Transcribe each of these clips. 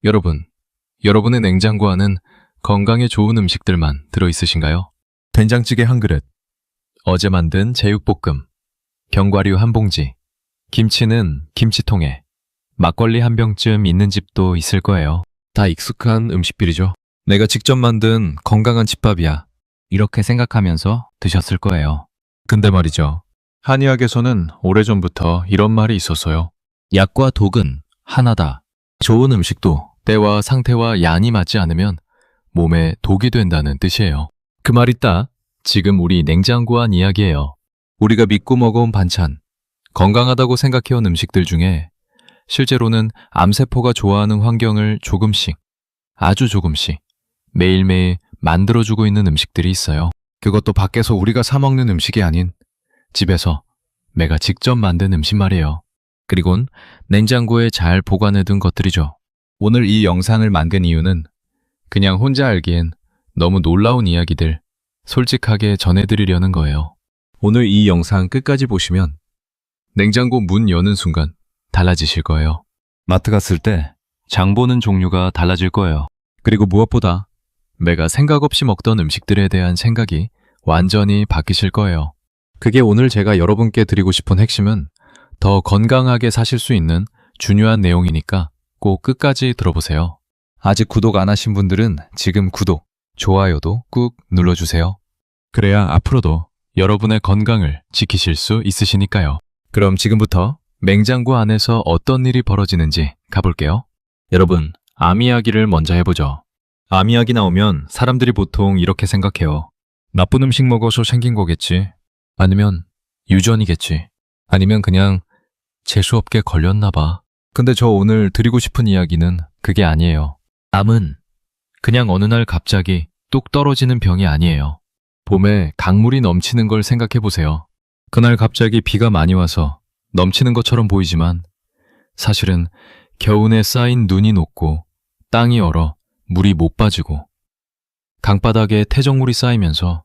여러분, 여러분의 냉장고 안은 건강에 좋은 음식들만 들어있으신가요? 된장찌개 한 그릇, 어제 만든 제육볶음, 견과류 한 봉지, 김치는 김치통에, 막걸리 한 병쯤 있는 집도 있을 거예요. 다 익숙한 음식들이죠. 내가 직접 만든 건강한 집밥이야. 이렇게 생각하면서 드셨을 거예요. 근데 말이죠. 한의학에서는 오래전부터 이런 말이 있었어요. 약과 독은 하나다. 좋은 음식도 때와 상태와 양이 맞지 않으면 몸에 독이 된다는 뜻이에요. 그 말이 딱 지금 우리 냉장고 안 이야기예요. 우리가 믿고 먹어온 반찬, 건강하다고 생각해온 음식들 중에 실제로는 암세포가 좋아하는 환경을 조금씩, 아주 조금씩 매일매일 만들어주고 있는 음식들이 있어요. 그것도 밖에서 우리가 사 먹는 음식이 아닌 집에서 내가 직접 만든 음식 말이에요. 그리곤 냉장고에 잘 보관해둔 것들이죠. 오늘 이 영상을 만든 이유는 그냥 혼자 알기엔 너무 놀라운 이야기들 솔직하게 전해드리려는 거예요. 오늘 이 영상 끝까지 보시면 냉장고 문 여는 순간 달라지실 거예요. 마트 갔을 때 장 보는 종류가 달라질 거예요. 그리고 무엇보다 내가 생각 없이 먹던 음식들에 대한 생각이 완전히 바뀌실 거예요. 그게 오늘 제가 여러분께 드리고 싶은 핵심은 더 건강하게 사실 수 있는 중요한 내용이니까 꼭 끝까지 들어보세요. 아직 구독 안 하신 분들은 지금 구독, 좋아요도 꾹 눌러주세요. 그래야 앞으로도 여러분의 건강을 지키실 수 있으시니까요. 그럼 지금부터 냉장고 안에서 어떤 일이 벌어지는지 가볼게요. 여러분, 암 이야기를 먼저 해보죠. 암 이야기 나오면 사람들이 보통 이렇게 생각해요. 나쁜 음식 먹어서 생긴 거겠지. 아니면 유전이겠지. 아니면 그냥 재수없게 걸렸나 봐. 근데 저 오늘 드리고 싶은 이야기는 그게 아니에요. 암은 그냥 어느 날 갑자기 뚝 떨어지는 병이 아니에요. 봄에 강물이 넘치는 걸 생각해 보세요. 그날 갑자기 비가 많이 와서 넘치는 것처럼 보이지만 사실은 겨우내 쌓인 눈이 녹고 땅이 얼어 물이 못 빠지고 강바닥에 태적물이 쌓이면서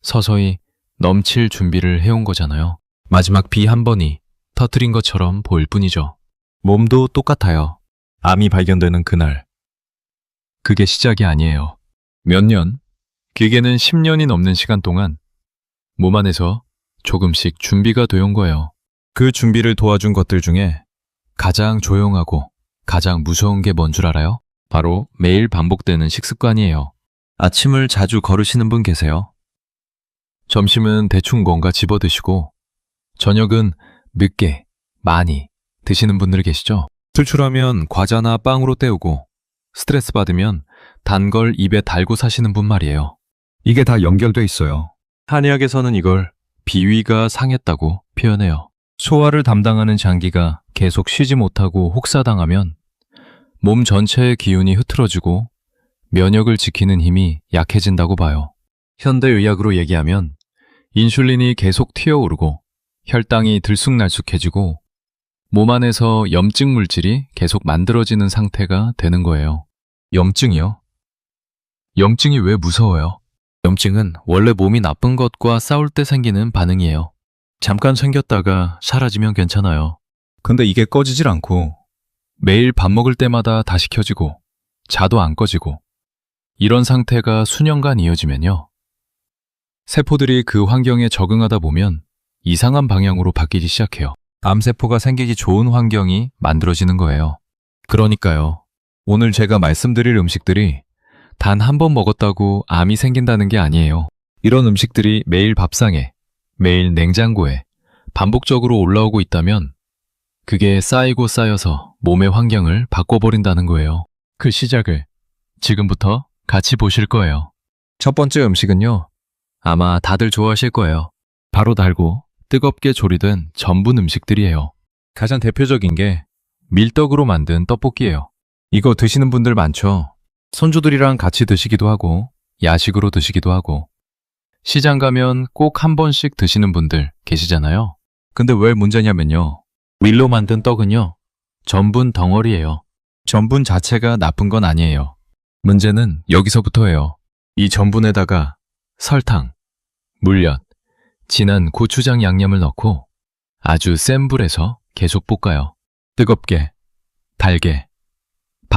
서서히 넘칠 준비를 해온 거잖아요. 마지막 비 한 번이 터뜨린 것처럼 보일 뿐이죠. 몸도 똑같아요. 암이 발견되는 그날. 그게 시작이 아니에요. 몇 년, 길게는 10년이 넘는 시간 동안 몸 안에서 조금씩 준비가 되어온 거예요. 그 준비를 도와준 것들 중에 가장 조용하고 가장 무서운 게 뭔 줄 알아요? 바로 매일 반복되는 식습관이에요. 아침을 자주 거르시는 분 계세요? 점심은 대충 뭔가 집어 드시고 저녁은 늦게, 많이 드시는 분들 계시죠? 출출하면 과자나 빵으로 때우고 스트레스 받으면 단 걸 입에 달고 사시는 분 말이에요. 이게 다 연결돼 있어요. 한의학에서는 이걸 비위가 상했다고 표현해요. 소화를 담당하는 장기가 계속 쉬지 못하고 혹사당하면 몸 전체의 기운이 흐트러지고 면역을 지키는 힘이 약해진다고 봐요. 현대의학으로 얘기하면 인슐린이 계속 튀어오르고 혈당이 들쑥날쑥해지고 몸 안에서 염증 물질이 계속 만들어지는 상태가 되는 거예요. 염증이요? 염증이 왜 무서워요? 염증은 원래 몸이 나쁜 것과 싸울 때 생기는 반응이에요. 잠깐 생겼다가 사라지면 괜찮아요. 근데 이게 꺼지질 않고 매일 밥 먹을 때마다 다시 켜지고 자도 안 꺼지고 이런 상태가 수년간 이어지면요. 세포들이 그 환경에 적응하다 보면 이상한 방향으로 바뀌기 시작해요. 암세포가 생기기 좋은 환경이 만들어지는 거예요. 그러니까요. 오늘 제가 말씀드릴 음식들이 단 한 번 먹었다고 암이 생긴다는 게 아니에요. 이런 음식들이 매일 밥상에, 매일 냉장고에 반복적으로 올라오고 있다면 그게 쌓이고 쌓여서 몸의 환경을 바꿔버린다는 거예요. 그 시작을 지금부터 같이 보실 거예요. 첫 번째 음식은요. 아마 다들 좋아하실 거예요. 바로 달고 뜨겁게 조리된 전분 음식들이에요. 가장 대표적인 게 밀떡으로 만든 떡볶이예요. 이거 드시는 분들 많죠? 손주들이랑 같이 드시기도 하고 야식으로 드시기도 하고 시장 가면 꼭 한 번씩 드시는 분들 계시잖아요. 근데 왜 문제냐면요. 밀로 만든 떡은요. 전분 덩어리예요. 전분 자체가 나쁜 건 아니에요. 문제는 여기서부터예요. 이 전분에다가 설탕, 물엿, 진한 고추장 양념을 넣고 아주 센 불에서 계속 볶아요. 뜨겁게, 달게,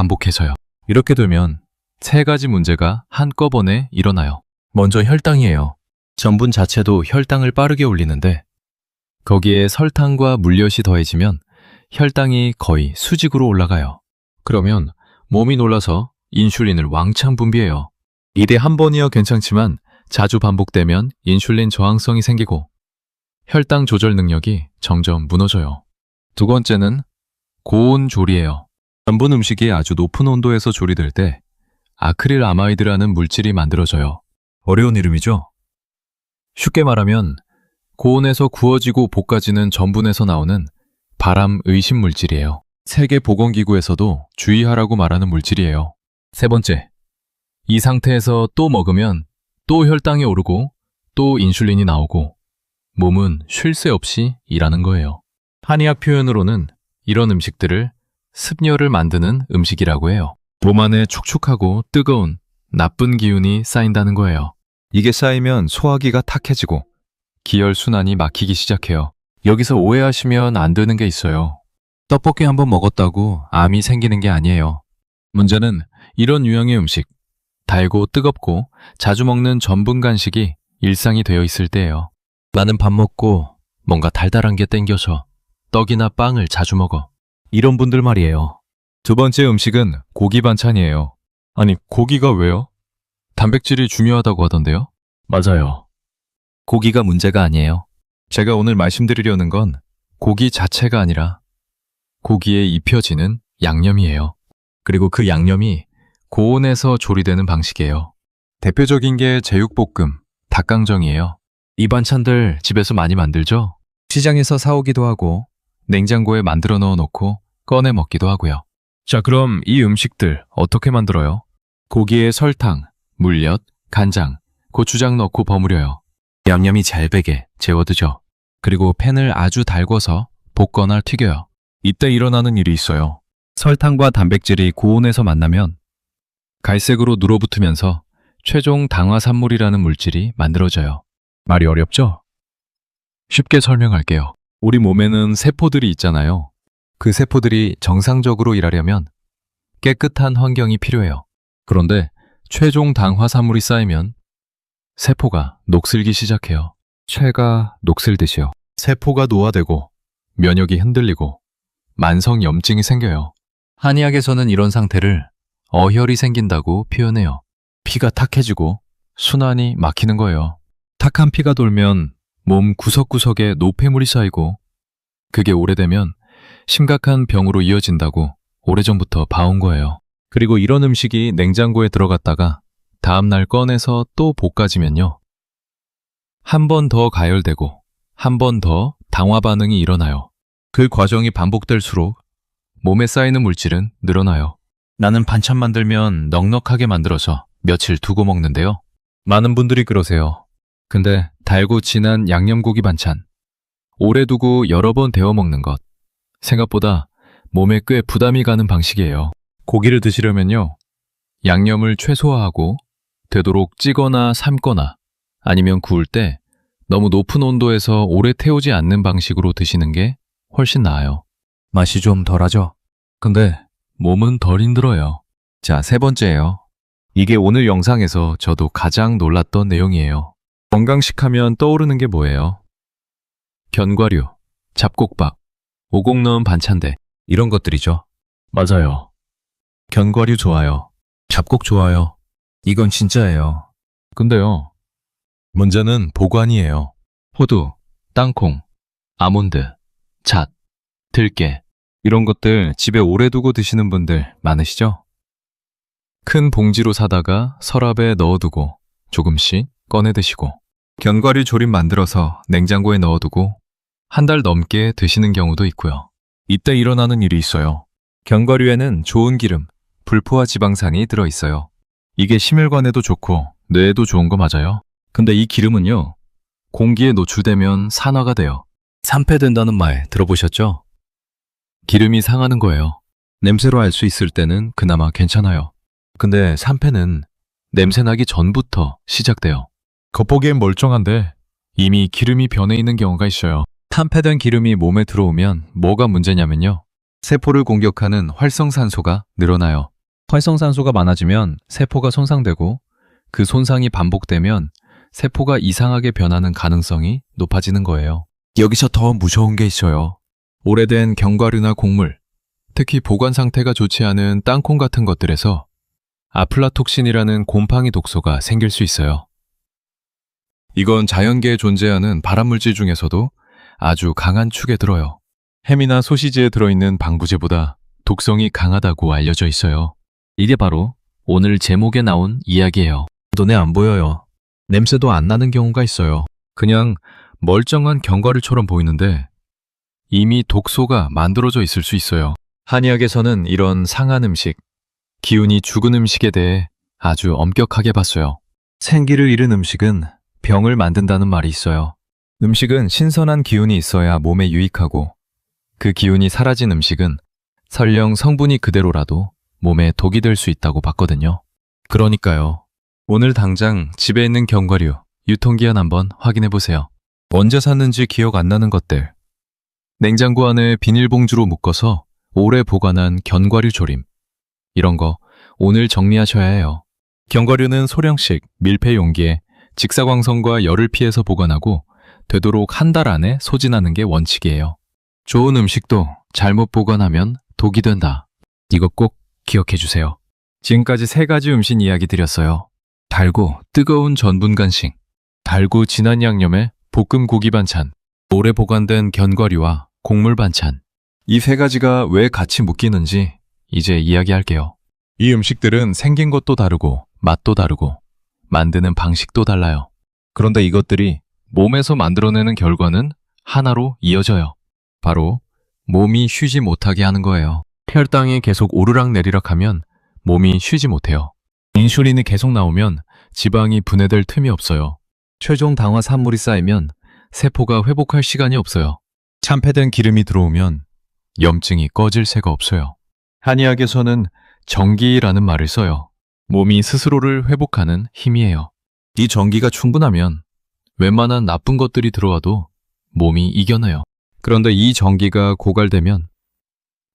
반복해서요. 이렇게 되면 세 가지 문제가 한꺼번에 일어나요. 먼저 혈당이에요. 전분 자체도 혈당을 빠르게 올리는데 거기에 설탕과 물엿이 더해지면 혈당이 거의 수직으로 올라가요. 그러면 몸이 놀라서 인슐린을 왕창 분비해요. 일에 한 번이야 괜찮지만 자주 반복되면 인슐린 저항성이 생기고 혈당 조절 능력이 점점 무너져요. 두 번째는 고온 조리예요. 전분 음식이 아주 높은 온도에서 조리될 때 아크릴아마이드라는 물질이 만들어져요. 어려운 이름이죠? 쉽게 말하면 고온에서 구워지고 볶아지는 전분에서 나오는 발암 의심 물질이에요. 세계보건기구에서도 주의하라고 말하는 물질이에요. 세 번째, 이 상태에서 또 먹으면 또 혈당이 오르고 또 인슐린이 나오고 몸은 쉴 새 없이 일하는 거예요. 한의학 표현으로는 이런 음식들을 습열을 만드는 음식이라고 해요. 몸 안에 축축하고 뜨거운 나쁜 기운이 쌓인다는 거예요. 이게 쌓이면 소화기가 탁해지고 기혈순환이 막히기 시작해요. 여기서 오해하시면 안 되는 게 있어요. 떡볶이 한번 먹었다고 암이 생기는 게 아니에요. 문제는 이런 유형의 음식, 달고 뜨겁고 자주 먹는 전분 간식이 일상이 되어 있을 때예요. 나는 밥 먹고 뭔가 달달한 게 땡겨서 떡이나 빵을 자주 먹어. 이런 분들 말이에요. 두 번째 음식은 고기 반찬이에요. 아니, 고기가 왜요? 단백질이 중요하다고 하던데요? 맞아요. 고기가 문제가 아니에요. 제가 오늘 말씀드리려는 건 고기 자체가 아니라 고기에 입혀지는 양념이에요. 그리고 그 양념이 고온에서 조리되는 방식이에요. 대표적인 게 제육볶음, 닭강정이에요. 이 반찬들 집에서 많이 만들죠? 시장에서 사오기도 하고 냉장고에 만들어 넣어 놓고 꺼내 먹기도 하고요. 자, 그럼 이 음식들 어떻게 만들어요? 고기에 설탕, 물엿, 간장, 고추장 넣고 버무려요. 양념이 잘 배게 재워두죠. 그리고 팬을 아주 달궈서 볶거나 튀겨요. 이때 일어나는 일이 있어요. 설탕과 단백질이 고온에서 만나면 갈색으로 눌어붙으면서 최종 당화산물이라는 물질이 만들어져요. 말이 어렵죠? 쉽게 설명할게요. 우리 몸에는 세포들이 있잖아요. 그 세포들이 정상적으로 일하려면 깨끗한 환경이 필요해요. 그런데 최종 당화산물이 쌓이면 세포가 녹슬기 시작해요. 채가 녹슬듯이요. 세포가 노화되고 면역이 흔들리고 만성염증이 생겨요. 한의학에서는 이런 상태를 어혈이 생긴다고 표현해요. 피가 탁해지고 순환이 막히는 거예요. 탁한 피가 돌면 몸 구석구석에 노폐물이 쌓이고 그게 오래되면 심각한 병으로 이어진다고 오래전부터 봐온 거예요. 그리고 이런 음식이 냉장고에 들어갔다가 다음날 꺼내서 또 볶아지면요. 한 번 더 가열되고 한 번 더 당화 반응이 일어나요. 그 과정이 반복될수록 몸에 쌓이는 물질은 늘어나요. 나는 반찬 만들면 넉넉하게 만들어서 며칠 두고 먹는데요. 많은 분들이 그러세요. 근데 달고 진한 양념고기 반찬, 오래 두고 여러 번 데워 먹는 것, 생각보다 몸에 꽤 부담이 가는 방식이에요. 고기를 드시려면요. 양념을 최소화하고 되도록 찌거나 삶거나 아니면 구울 때 너무 높은 온도에서 오래 태우지 않는 방식으로 드시는 게 훨씬 나아요. 맛이 좀 덜하죠? 근데 몸은 덜 힘들어요. 자, 세 번째예요. 이게 오늘 영상에서 저도 가장 놀랐던 내용이에요. 건강식 하면 떠오르는 게 뭐예요? 견과류, 잡곡밥, 오곡 넣은 반찬대 이런 것들이죠. 맞아요. 견과류 좋아요. 잡곡 좋아요. 이건 진짜예요. 근데요. 문제는 보관이에요. 호두, 땅콩, 아몬드, 잣, 들깨 이런 것들 집에 오래 두고 드시는 분들 많으시죠? 큰 봉지로 사다가 서랍에 넣어두고 조금씩 꺼내 드시고 견과류 조림 만들어서 냉장고에 넣어두고 한 달 넘게 드시는 경우도 있고요. 이때 일어나는 일이 있어요. 견과류에는 좋은 기름, 불포화 지방산이 들어있어요. 이게 심혈관에도 좋고 뇌에도 좋은 거 맞아요. 근데 이 기름은요. 공기에 노출되면 산화가 돼요. 산패된다는 말 들어보셨죠? 기름이 상하는 거예요. 냄새로 알 수 있을 때는 그나마 괜찮아요. 근데 산패는 냄새나기 전부터 시작돼요. 겉보기엔 멀쩡한데 이미 기름이 변해 있는 경우가 있어요. 산패된 기름이 몸에 들어오면 뭐가 문제냐면요. 세포를 공격하는 활성산소가 늘어나요. 활성산소가 많아지면 세포가 손상되고 그 손상이 반복되면 세포가 이상하게 변하는 가능성이 높아지는 거예요. 여기서 더 무서운 게 있어요. 오래된 견과류나 곡물, 특히 보관 상태가 좋지 않은 땅콩 같은 것들에서 아플라톡신이라는 곰팡이 독소가 생길 수 있어요. 이건 자연계에 존재하는 발암물질 중에서도 아주 강한 축에 들어요. 햄이나 소시지에 들어있는 방부제보다 독성이 강하다고 알려져 있어요. 이게 바로 오늘 제목에 나온 이야기예요. 눈에 안 보여요. 냄새도 안 나는 경우가 있어요. 그냥 멀쩡한 견과류처럼 보이는데 이미 독소가 만들어져 있을 수 있어요. 한의학에서는 이런 상한 음식, 기운이 죽은 음식에 대해 아주 엄격하게 봤어요. 생기를 잃은 음식은 병을 만든다는 말이 있어요. 음식은 신선한 기운이 있어야 몸에 유익하고 그 기운이 사라진 음식은 설령 성분이 그대로라도 몸에 독이 될 수 있다고 봤거든요. 그러니까요. 오늘 당장 집에 있는 견과류, 유통기한 한번 확인해 보세요. 언제 샀는지 기억 안 나는 것들. 냉장고 안에 비닐봉지로 묶어서 오래 보관한 견과류 조림. 이런 거 오늘 정리하셔야 해요. 견과류는 소량씩 밀폐 용기에 직사광선과 열을 피해서 보관하고 되도록 한 달 안에 소진하는 게 원칙이에요. 좋은 음식도 잘못 보관하면 독이 된다. 이거 꼭 기억해 주세요. 지금까지 3가지 음식 이야기 드렸어요. 달고 뜨거운 전분 간식, 달고 진한 양념의 볶음 고기 반찬, 오래 보관된 견과류와 곡물 반찬. 이 3가지가 왜 같이 묶이는지 이제 이야기할게요. 이 음식들은 생긴 것도 다르고 맛도 다르고 만드는 방식도 달라요. 그런데 이것들이 몸에서 만들어내는 결과는 하나로 이어져요. 바로 몸이 쉬지 못하게 하는 거예요. 혈당이 계속 오르락내리락 하면 몸이 쉬지 못해요. 인슐린이 계속 나오면 지방이 분해될 틈이 없어요. 최종 당화 산물이 쌓이면 세포가 회복할 시간이 없어요. 참패된 기름이 들어오면 염증이 꺼질 새가 없어요. 한의학에서는 정기라는 말을 써요. 몸이 스스로를 회복하는 힘이에요. 이 정기가 충분하면 웬만한 나쁜 것들이 들어와도 몸이 이겨내요. 그런데 이 정기가 고갈되면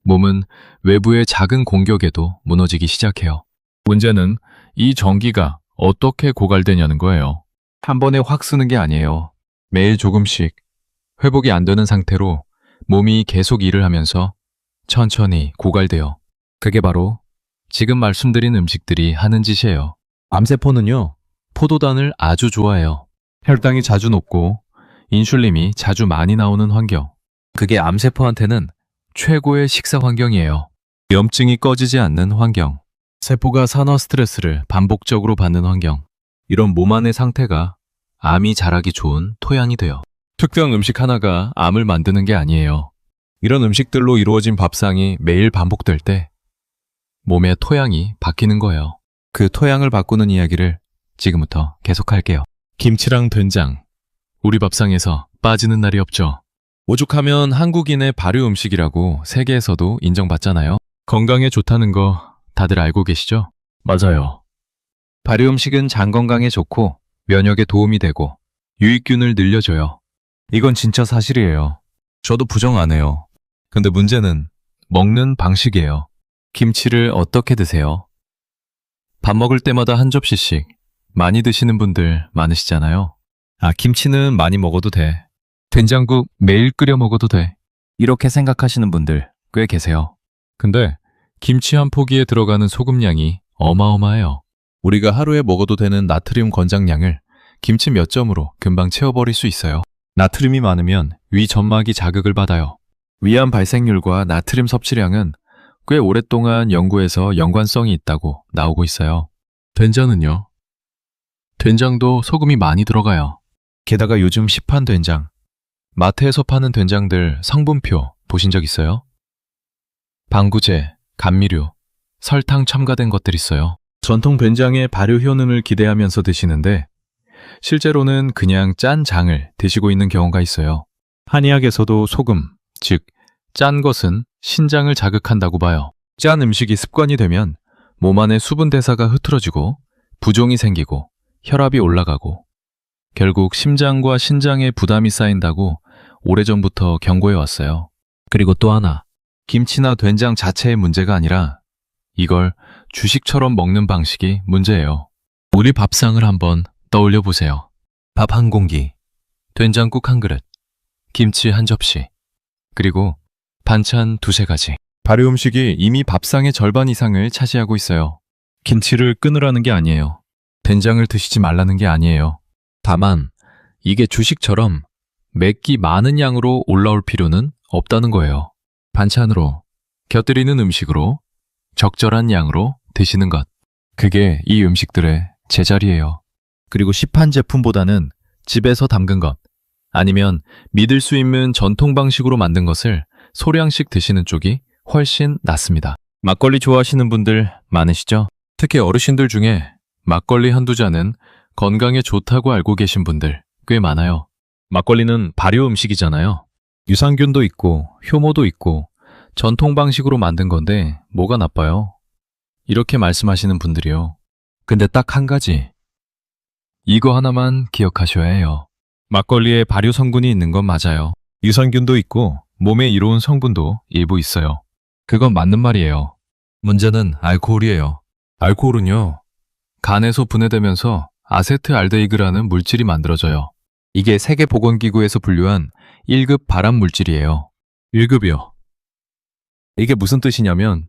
몸은 외부의 작은 공격에도 무너지기 시작해요. 문제는 이 정기가 어떻게 고갈되냐는 거예요. 한 번에 확 쓰는 게 아니에요. 매일 조금씩 회복이 안 되는 상태로 몸이 계속 일을 하면서 천천히 고갈돼요. 그게 바로 지금 말씀드린 음식들이 하는 짓이에요. 암세포는요, 포도당을 아주 좋아해요. 혈당이 자주 높고 인슐린이 자주 많이 나오는 환경. 그게 암세포한테는 최고의 식사 환경이에요. 염증이 꺼지지 않는 환경. 세포가 산화 스트레스를 반복적으로 받는 환경. 이런 몸 안의 상태가 암이 자라기 좋은 토양이 돼요. 특정 음식 하나가 암을 만드는 게 아니에요. 이런 음식들로 이루어진 밥상이 매일 반복될 때 몸의 토양이 바뀌는 거예요. 그 토양을 바꾸는 이야기를 지금부터 계속할게요. 김치랑 된장. 우리 밥상에서 빠지는 날이 없죠. 오죽하면 한국인의 발효 음식이라고 세계에서도 인정받잖아요. 건강에 좋다는 거 다들 알고 계시죠? 맞아요. 발효 음식은 장 건강에 좋고 면역에 도움이 되고 유익균을 늘려줘요. 이건 진짜 사실이에요. 저도 부정 안 해요. 근데 문제는 먹는 방식이에요. 김치를 어떻게 드세요? 밥 먹을 때마다 한 접시씩 많이 드시는 분들 많으시잖아요. 김치는 많이 먹어도 돼. 된장국 매일 끓여 먹어도 돼. 이렇게 생각하시는 분들 꽤 계세요. 근데 김치 한 포기에 들어가는 소금량이 어마어마해요. 우리가 하루에 먹어도 되는 나트륨 권장량을 김치 몇 점으로 금방 채워버릴 수 있어요. 나트륨이 많으면 위 점막이 자극을 받아요. 위암 발생률과 나트륨 섭취량은 꽤 오랫동안 연구에서 연관성이 있다고 나오고 있어요. 된장은요? 된장도 소금이 많이 들어가요. 게다가 요즘 시판 된장, 마트에서 파는 된장들 성분표 보신 적 있어요? 방부제, 감미료, 설탕 첨가된 것들 있어요. 전통 된장의 발효 효능을 기대하면서 드시는데 실제로는 그냥 짠 장을 드시고 있는 경우가 있어요. 한의학에서도 소금, 즉 짠 것은 신장을 자극한다고 봐요. 짠 음식이 습관이 되면 몸 안의 수분 대사가 흐트러지고 부종이 생기고 혈압이 올라가고 결국 심장과 신장에 부담이 쌓인다고 오래전부터 경고해 왔어요. 그리고 또 하나, 김치나 된장 자체의 문제가 아니라 이걸 주식처럼 먹는 방식이 문제예요. 우리 밥상을 한번 떠올려 보세요. 밥 한 공기, 된장국 한 그릇, 김치 한 접시, 그리고 반찬 두세 가지. 발효 음식이 이미 밥상의 절반 이상을 차지하고 있어요. 김치를 끊으라는 게 아니에요. 된장을 드시지 말라는 게 아니에요. 다만 이게 주식처럼 맵기 많은 양으로 올라올 필요는 없다는 거예요. 반찬으로, 곁들이는 음식으로, 적절한 양으로 드시는 것. 그게 이 음식들의 제자리예요. 그리고 시판 제품보다는 집에서 담근 것, 아니면 믿을 수 있는 전통 방식으로 만든 것을 소량씩 드시는 쪽이 훨씬 낫습니다. 막걸리 좋아하시는 분들 많으시죠? 특히 어르신들 중에 막걸리 한두 잔은 건강에 좋다고 알고 계신 분들 꽤 많아요. 막걸리는 발효 음식이잖아요. 유산균도 있고 효모도 있고 전통 방식으로 만든 건데 뭐가 나빠요? 이렇게 말씀하시는 분들이요. 근데 딱 한 가지. 이거 하나만 기억하셔야 해요. 막걸리에 발효 성분이 있는 건 맞아요. 유산균도 있고 몸에 이로운 성분도 일부 있어요. 그건 맞는 말이에요. 문제는 알코올이에요. 알코올은요, 간에서 분해되면서 아세트알데히드라는 물질이 만들어져요. 이게 세계보건기구에서 분류한 1급 발암 물질이에요. 1급이요. 이게 무슨 뜻이냐면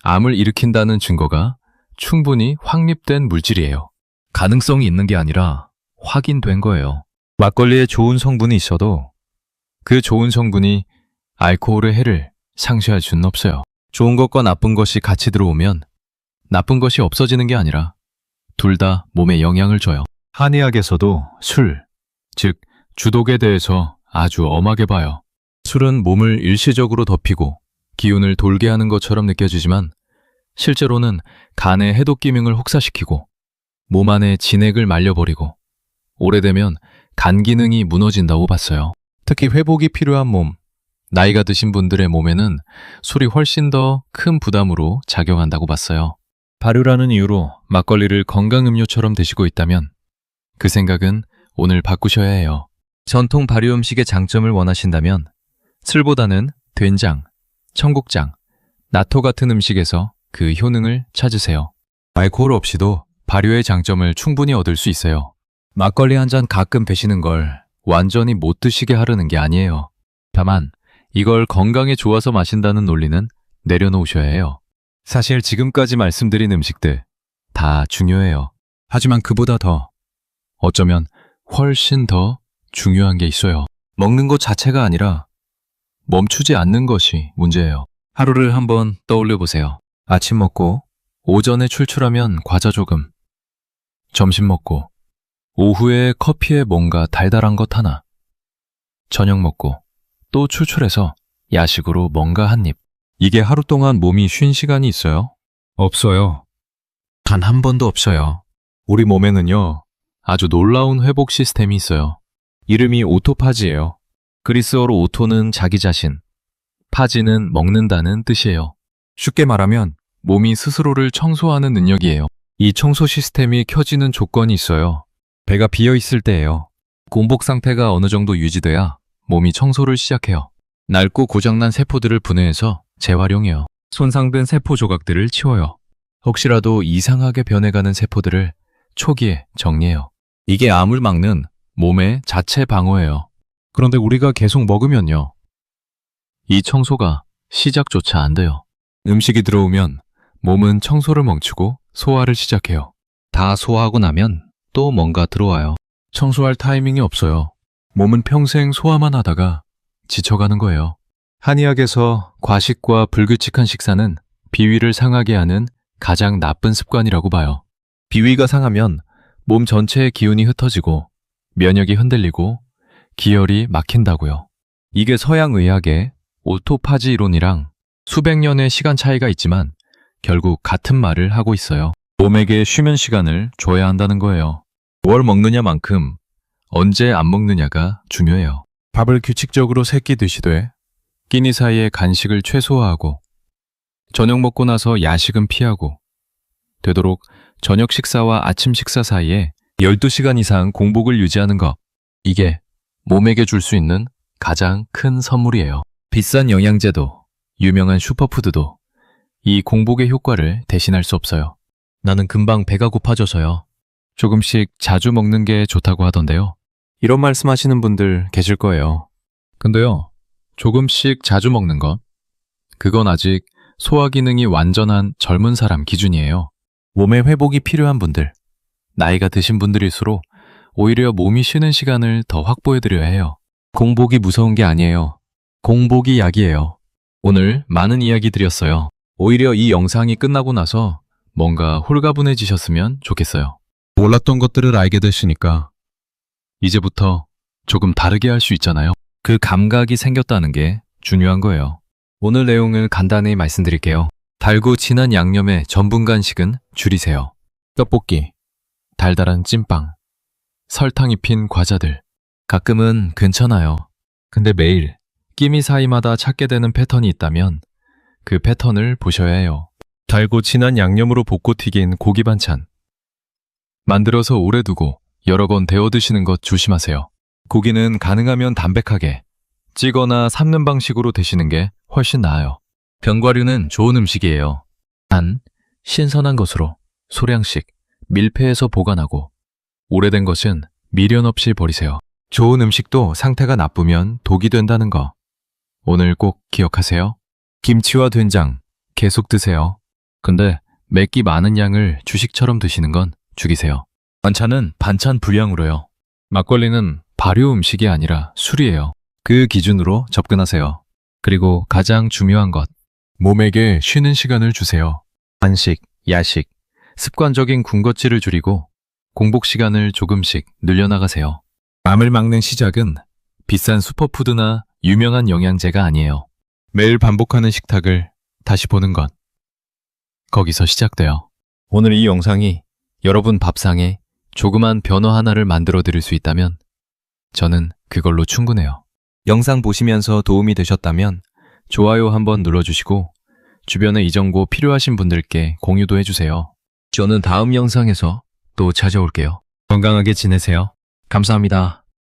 암을 일으킨다는 증거가 충분히 확립된 물질이에요. 가능성이 있는 게 아니라 확인된 거예요. 막걸리에 좋은 성분이 있어도 그 좋은 성분이 알코올의 해를 상쇄할 수는 없어요. 좋은 것과 나쁜 것이 같이 들어오면 나쁜 것이 없어지는 게 아니라 둘 다 몸에 영향을 줘요. 한의학에서도 술, 즉 주독에 대해서 아주 엄하게 봐요. 술은 몸을 일시적으로 덮이고 기운을 돌게 하는 것처럼 느껴지지만 실제로는 간의 해독 기능을 혹사시키고 몸 안의 진액을 말려버리고 오래되면 간 기능이 무너진다고 봤어요. 특히 회복이 필요한 몸, 나이가 드신 분들의 몸에는 술이 훨씬 더 큰 부담으로 작용한다고 봤어요. 발효라는 이유로 막걸리를 건강음료처럼 드시고 있다면 그 생각은 오늘 바꾸셔야 해요. 전통 발효 음식의 장점을 원하신다면 술보다는 된장, 청국장, 나토 같은 음식에서 그 효능을 찾으세요. 알코올 없이도 발효의 장점을 충분히 얻을 수 있어요. 막걸리 한 잔 가끔 배시는 걸 완전히 못 드시게 하려는 게 아니에요. 다만 이걸 건강에 좋아서 마신다는 논리는 내려놓으셔야 해요. 사실 지금까지 말씀드린 음식들 다 중요해요. 하지만 그보다 더, 어쩌면 훨씬 더 중요한 게 있어요. 먹는 것 자체가 아니라 멈추지 않는 것이 문제예요. 하루를 한번 떠올려 보세요. 아침 먹고 오전에 출출하면 과자 조금, 점심 먹고 오후에 커피에 뭔가 달달한 것 하나, 저녁 먹고 또 출출해서 야식으로 뭔가 한 입. 이게 하루 동안 몸이 쉰 시간이 있어요? 없어요. 단 한 번도 없어요. 우리 몸에는요, 아주 놀라운 회복 시스템이 있어요. 이름이 오토파지예요. 그리스어로 오토는 자기 자신, 파지는 먹는다는 뜻이에요. 쉽게 말하면 몸이 스스로를 청소하는 능력이에요. 이 청소 시스템이 켜지는 조건이 있어요. 배가 비어 있을 때예요. 공복 상태가 어느 정도 유지돼야 몸이 청소를 시작해요. 낡고 고장난 세포들을 분해해서 재활용해요. 손상된 세포 조각들을 치워요. 혹시라도 이상하게 변해가는 세포들을 초기에 정리해요. 이게 암을 막는 몸의 자체 방어예요. 그런데 우리가 계속 먹으면요, 이 청소가 시작조차 안 돼요. 음식이 들어오면 몸은 청소를 멈추고 소화를 시작해요. 다 소화하고 나면 또 뭔가 들어와요. 청소할 타이밍이 없어요. 몸은 평생 소화만 하다가 지쳐가는 거예요. 한의학에서 과식과 불규칙한 식사는 비위를 상하게 하는 가장 나쁜 습관이라고 봐요. 비위가 상하면 몸 전체의 기운이 흩어지고 면역이 흔들리고 기혈이 막힌다고요. 이게 서양 의학의 오토파지 이론이랑 수백 년의 시간 차이가 있지만 결국 같은 말을 하고 있어요. 몸에게 쉬는 시간을 줘야 한다는 거예요. 뭘 먹느냐만큼 언제 안 먹느냐가 중요해요. 밥을 규칙적으로 3끼 드시되 끼니 사이에 간식을 최소화하고 저녁 먹고 나서 야식은 피하고 되도록 저녁 식사와 아침 식사 사이에 12시간 이상 공복을 유지하는 것. 이게 몸에게 줄 수 있는 가장 큰 선물이에요. 비싼 영양제도 유명한 슈퍼푸드도 이 공복의 효과를 대신할 수 없어요. 나는 금방 배가 고파져서요. 조금씩 자주 먹는 게 좋다고 하던데요. 이런 말씀하시는 분들 계실 거예요. 근데요, 조금씩 자주 먹는 것, 그건 아직 소화 기능이 완전한 젊은 사람 기준이에요. 몸의 회복이 필요한 분들, 나이가 드신 분들일수록 오히려 몸이 쉬는 시간을 더 확보해드려야 해요. 공복이 무서운 게 아니에요. 공복이 약이에요. 오늘 많은 이야기 드렸어요. 오히려 이 영상이 끝나고 나서 뭔가 홀가분해지셨으면 좋겠어요. 몰랐던 것들을 알게 되시니까 이제부터 조금 다르게 할 수 있잖아요. 그 감각이 생겼다는 게 중요한 거예요. 오늘 내용을 간단히 말씀드릴게요. 달고 진한 양념의 전분 간식은 줄이세요. 떡볶이, 달달한 찐빵, 설탕이 핀 과자들. 가끔은 괜찮아요. 근데 매일 끼니 사이마다 찾게 되는 패턴이 있다면 그 패턴을 보셔야 해요. 달고 진한 양념으로 볶고 튀긴 고기 반찬. 만들어서 오래 두고 여러 번 데워 드시는 것 조심하세요. 고기는 가능하면 담백하게 찌거나 삶는 방식으로 드시는 게 훨씬 나아요. 견과류는 좋은 음식이에요. 단, 신선한 것으로 소량씩 밀폐해서 보관하고 오래된 것은 미련 없이 버리세요. 좋은 음식도 상태가 나쁘면 독이 된다는 거 오늘 꼭 기억하세요. 김치와 된장 계속 드세요. 근데 맵기 많은 양을 주식처럼 드시는 건 죽이세요. 반찬은 반찬 분량으로요. 막걸리는 발효 음식이 아니라 술이에요. 그 기준으로 접근하세요. 그리고 가장 중요한 것, 몸에게 쉬는 시간을 주세요. 간식, 야식, 습관적인 군것질을 줄이고 공복 시간을 조금씩 늘려나가세요. 암을 막는 시작은 비싼 슈퍼푸드나 유명한 영양제가 아니에요. 매일 반복하는 식탁을 다시 보는 것. 거기서 시작돼요. 오늘 이 영상이 여러분 밥상에 조그만 변화 하나를 만들어 드릴 수 있다면 저는 그걸로 충분해요. 영상 보시면서 도움이 되셨다면 좋아요 한번 눌러주시고 주변에 이 정보 필요하신 분들께 공유도 해주세요. 저는 다음 영상에서 또 찾아올게요. 건강하게 지내세요. 감사합니다.